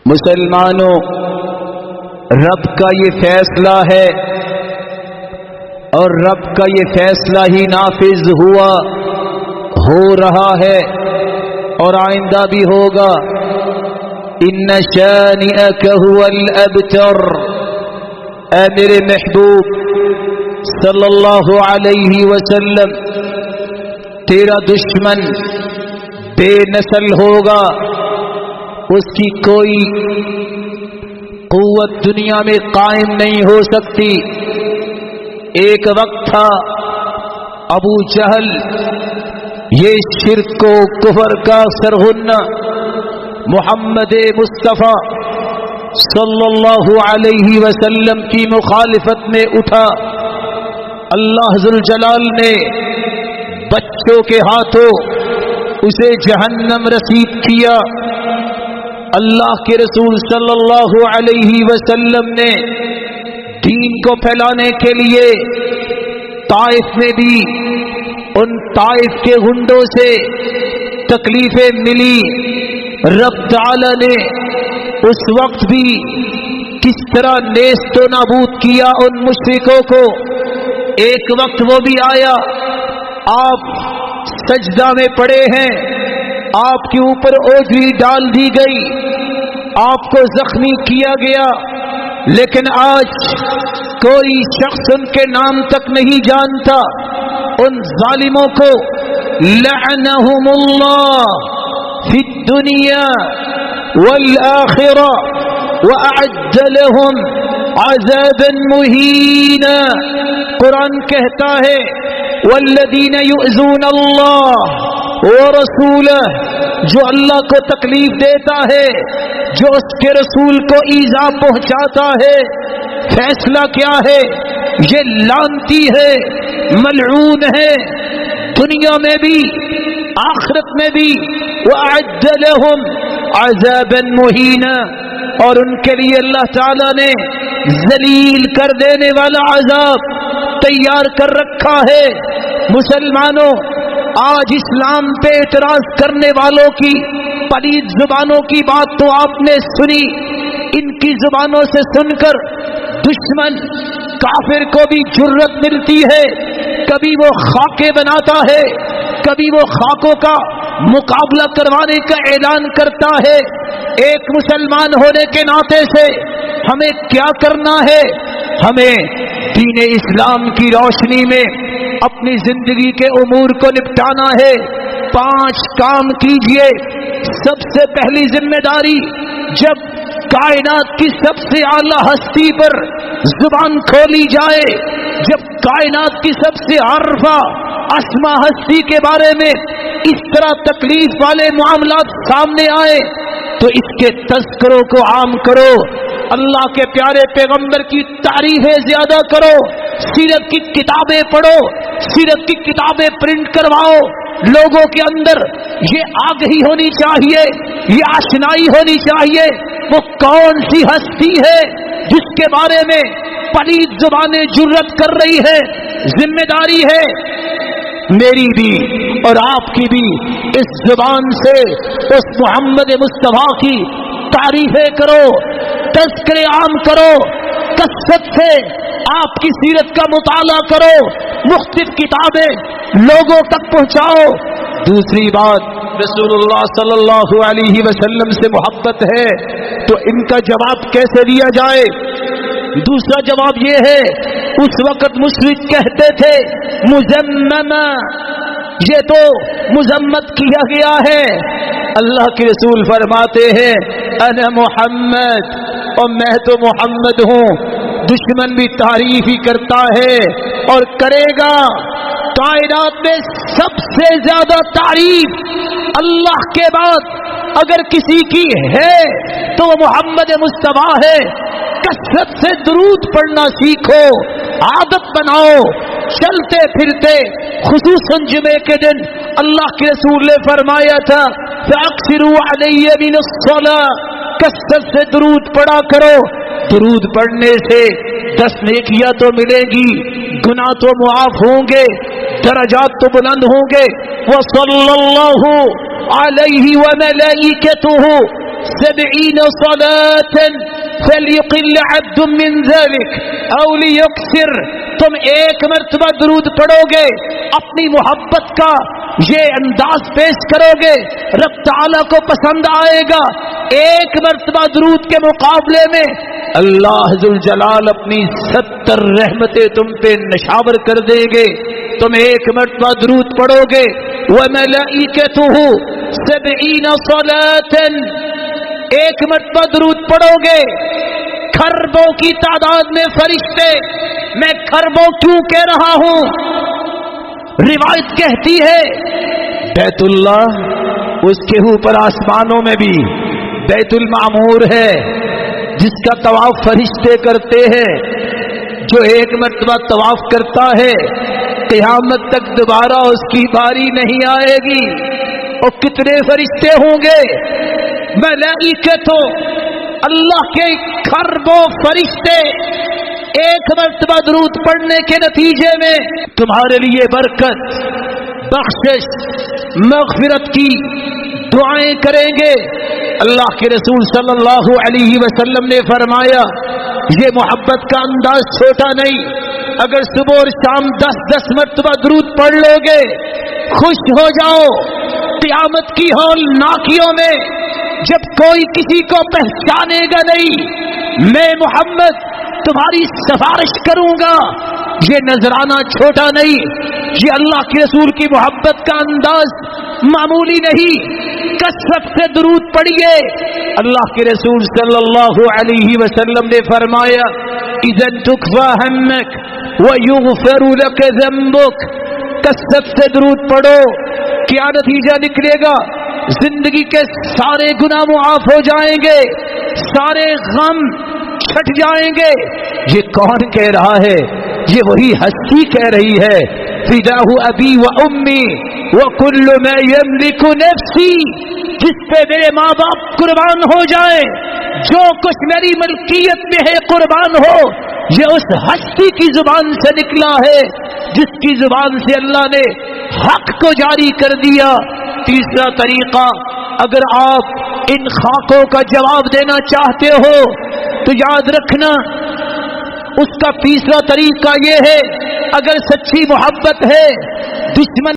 مسلمانوں، رب کا یہ فیصلہ ہے اور رب کا یہ فیصلہ ہی نافذ ہوا، ہو رہا ہے اور آئندہ بھی ہوگا۔ ان شانئک هو الابتر، اے میرے محبوب صلی اللہ علیہ وسلم، تیرا دشمن بے نسل ہوگا، اس کی کوئی قوت دنیا میں قائم نہیں ہو سکتی۔ ایک وقت تھا ابو جہل، یہ شرک و کفر کا سرغنہ، محمد مصطفیٰ صلی اللہ علیہ وسلم کی مخالفت میں اٹھا۔ اللہ ذوالجلال نے بچوں کے ہاتھوں اسے جہنم رسید کیا۔ اللہ کے رسول صلی اللہ علیہ وسلم نے دین کو پھیلانے کے لیے طائف میں بھی ان طائف کے گنڈوں سے تکلیفیں ملی۔ رب تعالی نے اس وقت بھی کس طرح نیست و نابود کیا ان مشرکوں کو۔ ایک وقت وہ بھی آیا، آپ سجدہ میں پڑے ہیں، آپ کے اوپر اوجری ڈال دی گئی، آپ کو زخمی کیا گیا، لیکن آج کوئی شخص ان کے نام تک نہیں جانتا۔ ان ظالموں کو لعنہم اللہ فی الدنیا والآخرہ وأعد لهم عذابا مہینا۔ قرآن کہتا ہے والذین یؤذون اللہ ورسولہ، جو اللہ کو تکلیف دیتا ہے، جو اس کے رسول کو ایذا پہنچاتا ہے، فیصلہ کیا ہے؟ یہ لعنتی ہے، ملعون ہے، دنیا میں بھی آخرت میں بھی۔ وأعد لهم عذابا مہینا، اور ان کے لیے اللہ تعالی نے ذلیل کر دینے والا عذاب تیار کر رکھا ہے۔ مسلمانوں، آج اسلام پہ اعتراض کرنے والوں کی پلید زبانوں کی بات تو آپ نے سنی۔ ان کی زبانوں سے سن کر دشمن کافر کو بھی جرت ملتی ہے، کبھی وہ خاکے بناتا ہے، کبھی وہ خاکوں کا مقابلہ کروانے کا اعلان کرتا ہے۔ ایک مسلمان ہونے کے ناطے سے ہمیں کیا کرنا ہے؟ ہمیں دین اسلام کی روشنی میں اپنی زندگی کے امور کو نپٹانا ہے۔ 5 کام کیجئے۔ سب سے پہلی ذمہ داری، جب کائنات کی سب سے اعلیٰ ہستی پر زبان کھولی جائے، جب کائنات کی سب سے عارفہ اسما ہستی کے بارے میں اس طرح تکلیف والے معاملات سامنے آئے، تو اس کے تذکروں کو عام کرو، اللہ کے پیارے پیغمبر کی تعریفیں زیادہ کرو، سیرت کی کتابیں پڑھو، سیرت کی کتابیں پرنٹ کرواؤ۔ لوگوں کے اندر یہ آگہی ہونی چاہیے، یہ آشنائی ہونی چاہیے، وہ کون سی ہستی ہے جس کے بارے میں پلید زبانیں جرت کر رہی ہے۔ ذمہ داری ہے میری بھی اور آپ کی بھی، اس زبان سے اس محمد مصطفیٰ کی تعریفیں کرو، تذکرے عام کرو، کثرت سے آپ کی سیرت کا مطالعہ کرو، مختلف کتابیں لوگوں تک پہنچاؤ۔ دوسری بات، رسول اللہ صلی اللہ علیہ وسلم سے محبت ہے تو ان کا جواب کیسے دیا جائے؟ دوسرا جواب یہ ہے، اس وقت مشرک کہتے تھے مذمما، یہ تو مذمت کیا گیا ہے۔ اللہ کے رسول فرماتے ہیں انا محمد، اور میں تو محمد ہوں۔ دشمن بھی تعریف ہی کرتا ہے اور کرے گا۔ کائنات میں سب سے زیادہ تعریف اللہ کے بعد اگر کسی کی ہے تو وہ محمد مصطفیٰ ہے۔ کثرت سے درود پڑھنا سیکھو، عادت بناؤ، چلتے پھرتے، خصوصاً جمعے کے دن اللہ کے رسول نے فرمایا تھا فَأَكْثِرُوا عَلَيَّ مِنَ الصَّلَاةِ، کثرت سے درود پڑھا کرو۔ درود پڑھنے سے 10 نیکیاں تو ملیں گی، گناہ تو معاف ہوں گے، درجات تو بلند ہوں گے. وصلی اللہ علیہ وملائکتہ 70 صلاة فلیقل عبد من ذلك او لیکثر. تم ایک مرتبہ درود پڑھو گے، اپنی محبت کا یہ انداز پیش کرو گے، رب تعالیٰ کو پسند آئے گا. ایک مرتبہ درود کے مقابلے میں اللہ ذوالجلال اپنی 70 رحمتیں تم پہ نشاور کر دیں گے. تم ایک مرتبہ درود پڑھو گے. وَمَلَائِكَتُهُ 70 صَلَاةً، ایک مرتبہ درود پڑھو گے، کھربوں کی تعداد میں فرشتے. میں کھربوں کیوں کہہ رہا ہوں؟ روایت کہتی ہے بیت اللہ، اس کے اوپر آسمانوں میں بھی بیت المعمور ہے جس کا طواف فرشتے کرتے ہیں. جو ایک مرتبہ طواف کرتا ہے قیامت تک دوبارہ اس کی باری نہیں آئے گی. اور کتنے فرشتے ہوں گے؟ ملائکتوں، اللہ کے کھربوں فرشتے ایک مرتبہ درود پڑھنے کے نتیجے میں تمہارے لیے برکت، بخشش، مغفرت کی دعائیں کریں گے. اللہ کے رسول صلی اللہ علیہ وسلم نے فرمایا یہ محبت کا انداز چھوٹا نہیں. اگر صبح اور شام 10 مرتبہ درود پڑھ لو گے، خوش ہو جاؤ. قیامت کی ہول ناکیوں میں جب کوئی کسی کو پہچانے گا نہیں، میں محمد تمہاری سفارش کروں گا. یہ نذرانہ چھوٹا نہیں، یہ اللہ کے رسول کی محبت کا انداز معمولی نہیں. کثرت سے درود پڑھیے. اللہ کے رسول صلی اللہ علیہ وسلم نے فرمایا اذا تکفى همك ويغفر لك ذنبك. کثرت سے درود پڑھو، کیا نتیجہ نکلے گا؟ زندگی کے سارے گناہ معاف ہو جائیں گے، سارے غم چھٹ جائیں گے. یہ کون کہہ رہا ہے؟ یہ وہی ہستی کہہ رہی ہے. فداہ ابی و امی وکل ما یملک نفسی، جس پہ میرے ماں باپ قربان ہو جائیں، جو کچھ میری ملکیت میں ہے قربان ہو. یہ اس ہستی کی زبان سے نکلا ہے جس کی زبان سے اللہ نے حق کو جاری کر دیا. تیسرا طریقہ، اگر آپ ان خاکوں کا جواب دینا چاہتے ہو تو یاد رکھنا اس کا تیسرا طریقہ یہ ہے، اگر سچی محبت ہے دشمن